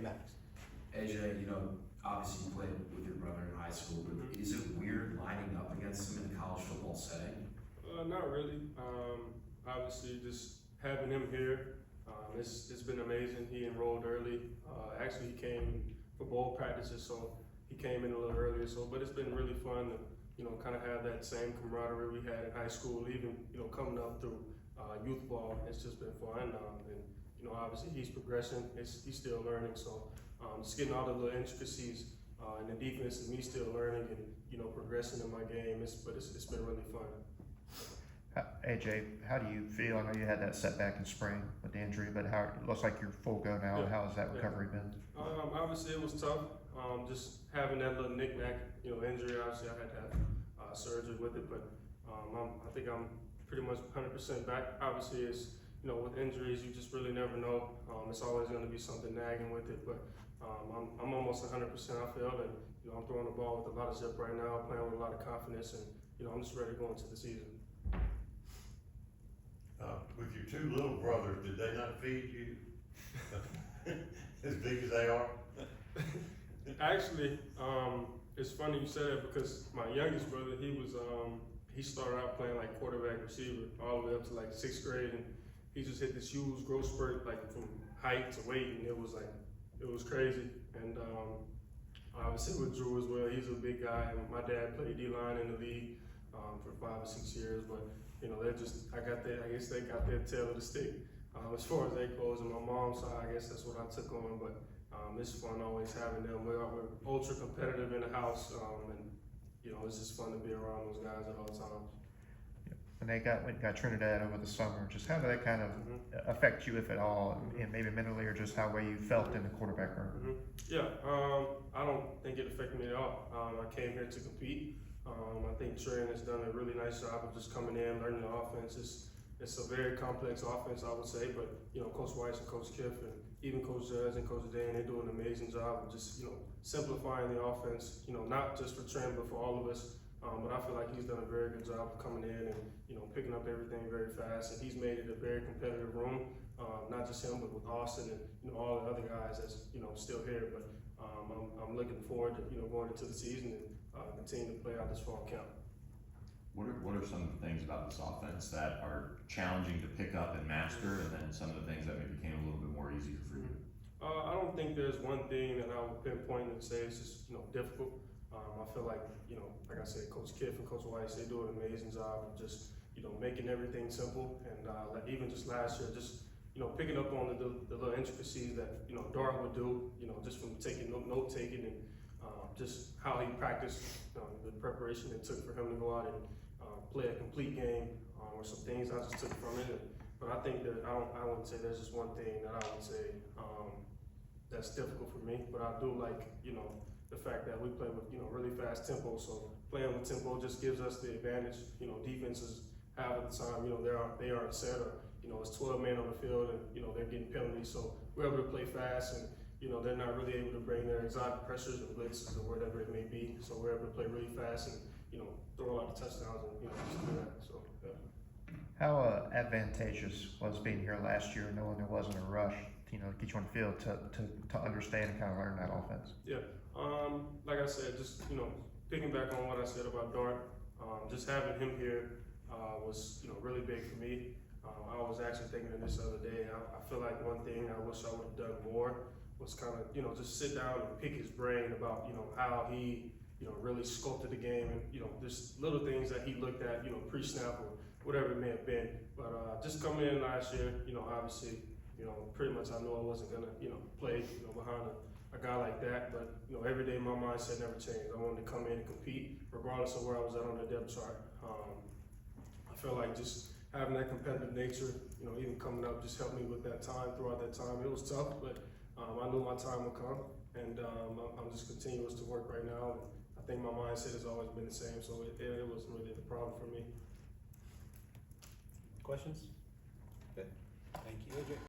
Maddox. AJ, obviously you played with your brother in high school, but is it weird lining up against him in a college football setting? Not really. Obviously, just having him here, it's been amazing. He enrolled early. Actually, he came for bowl practices, so he came in a little earlier. But it's been really fun to, kind of have that same camaraderie we had in high school. Even, coming up through youth ball, it's just been fun. And obviously he's progressing. He's still learning. So just getting all the little intricacies in the defense, and me still learning and progressing in my game. It's been really fun. AJ, how do you feel? I know you had that setback in spring with the injury, but how it looks like you're full go now. Yeah. How has that recovery been? Obviously, it was tough. Just having that little knick-knack, injury. Obviously, I had to have surgery with it, but I think I'm pretty much 100% back. Obviously, it's with injuries, you just really never know. It's always going to be something nagging with it, but I'm almost 100%. I feel, and I'm throwing the ball with a lot of zip right now, playing with a lot of confidence, and I'm just ready to go into the season. With your two little brothers, did they not feed you as big as they are? Actually, it's funny you said that because my youngest brother, he started out playing like quarterback receiver all the way up to like 6th grade, and he just hit this huge growth spurt like from height to weight, and it was crazy. And obviously with Drew as well, he's a big guy. And my dad played D-line in the league for 5 or 6 years, but I guess they got their tail of the stick as far as that goes. And my mom's side, I guess that's what I took on. But it's fun always having them. We're ultra competitive in the house, and it's just fun to be around those guys at all times. And they went and got Trinidad over the summer. Just how did that kind of affect you, if at all, and maybe mentally, or just how way you felt in the quarterback room? Yeah, I don't think it affected me at all. I came here to compete. I think Trent has done a really nice job of just coming in, learning the offense. It's a very complex offense, I would say, but Coach Weiss and Coach Kiff and even Coach Judge and Coach Dan, they do an amazing job of just simplifying the offense. Not just for Trent, but for all of us. But I feel like he's done a very good job of coming in and picking up everything very fast, and he's made it a very competitive room. Not just him, but with Austin and all the other guys that's still here. But I'm looking forward to going into the season and continue to play out this fall camp. What are some of the things about this offense that are challenging to pick up and master, and then some of the things that maybe became a little bit more easier for you? I don't think there's one thing that I would pinpoint and say it's just difficult. I feel like I said, Coach Kiff and Coach Weiss, they do an amazing job of just making everything simple. And like even just last year, just picking up on the little intricacies that Dart would do, just from note taking and just how he practiced, the preparation it took for him to go out and play a complete game, or some things I just took from it. But I think that I wouldn't say there's just one thing that I would say that's difficult for me. But I do like the fact that we play with really fast tempo. So playing with tempo just gives us the advantage. Defenses have at the time they aren't set, or it's 12 men on the field, and they're getting penalties. So we're able to play fast, and they're not really able to bring their exotic pressures or blitzes or whatever it may be. So we're able to play really fast and throw out the touchdowns and just do that. So yeah. How advantageous was being here last year, knowing there wasn't a rush, to get you on the field to understand and kind of learn that offense? Yeah, like I said, just picking back on what I said about Dart, just having him here was really big for me. I was actually thinking of this the other day. I feel like one thing I wish I would have done more was kind of just sit down and pick his brain about how he really sculpted the game, and just little things that he looked at pre-snap or whatever it may have been. But just coming in last year, obviously pretty much I knew I wasn't gonna play behind a guy like that. But every day my mindset never changed. I wanted to come in and compete regardless of where I was at on the depth chart. I feel like just having that competitive nature, even coming up, just helped me with that time. Throughout that time, it was tough, but I knew my time would come, and I'm just continuous to work right now. And I think my mindset has always been the same, so it wasn't really the problem for me. Questions? Good. Thank you, AJ.